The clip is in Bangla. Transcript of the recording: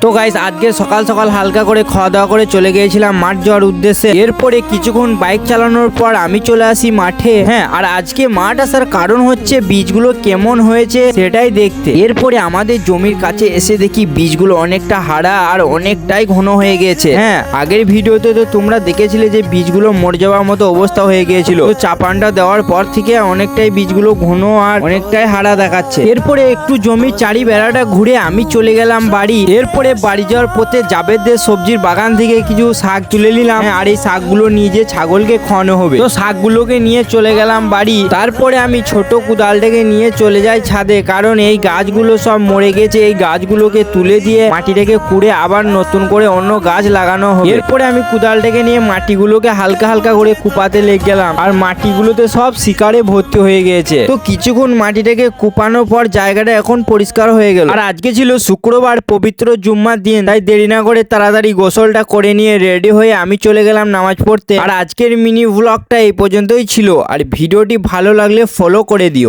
তো গাইস আজকে সকাল সকাল হালকা করে খাওয়া দাওয়া করে চলে গিয়েছিলাম মাঠ যাওয়ার উদ্দেশ্যে। এরপরে কিছুক্ষণ বাইক চালানোর পর আমি চলে আসি মাঠে। হ্যাঁ, আর আজকে মাঠ আসার কারণ হচ্ছে বীজগুলো কেমন হয়েছে সেটাই দেখতে। এরপরে আমাদের জমির কাছে এসে দেখি বীজগুলো অনেকটা হারা আর অনেকটাই ঘন হয়ে গিয়েছে। হ্যাঁ, আগের ভিডিওতে তো তোমরা দেখেছিলে যে বীজগুলো মরে যাওয়ার মতো অবস্থা হয়ে গিয়েছিল। তো চাপানটা দেওয়ার পর থেকে অনেকটাই বীজগুলো ঘন আর অনেকটাই হারা দেখাচ্ছে। এরপরে একটু জমির চারি বেড়াটা ঘুরে আমি চলে গেলাম বাড়ি। এরপরে বাড়ি যাওয়ার পথে জাবেদদের সবজির বাগান থেকে কিছু শাক তুলে নিলাম আর এই শাকগুলো নিয়ে যে ছাগলকে খাওয়ানো হবে। তো শাকগুলোকে নিয়ে চলে গেলাম বাড়ি। তারপরে আমি ছোট কুদালটাকে নিয়ে চলে যাই ছাদে, কারণ এই গাছগুলো সব মরে গেছে। এই গাছগুলোকে তুলে দিয়ে মাটিটাকে খুঁড়ে আবার নতুন করে অন্য গাছ লাগানো হবে। এরপরে আমি কুদালটাকে নিয়ে মাটিগুলোকে হালকা হালকা করে কুপাতে লেগে গেলাম আর মাটিগুলোতে সব শিকারে ভর্তি হয়ে গিয়েছে। তো কিছুক্ষণ মাটিটাকে কুপানোর পর জায়গাটা এখন পরিষ্কার হয়ে গেল। আর আজকে ছিল শুক্রবার, পবিত্র জুম্মার দিন, তাই দেরি না করে তাড়াতাড়ি গোসলটা করে নিয়ে রেডি হয়ে আমি চলে গেলাম নামাজ পড়তে। আর আজকের মিনি ব্লগটা এই পর্যন্তই ছিল। আর ভিডিওটি ভালো লাগলে ফলো করে দিও।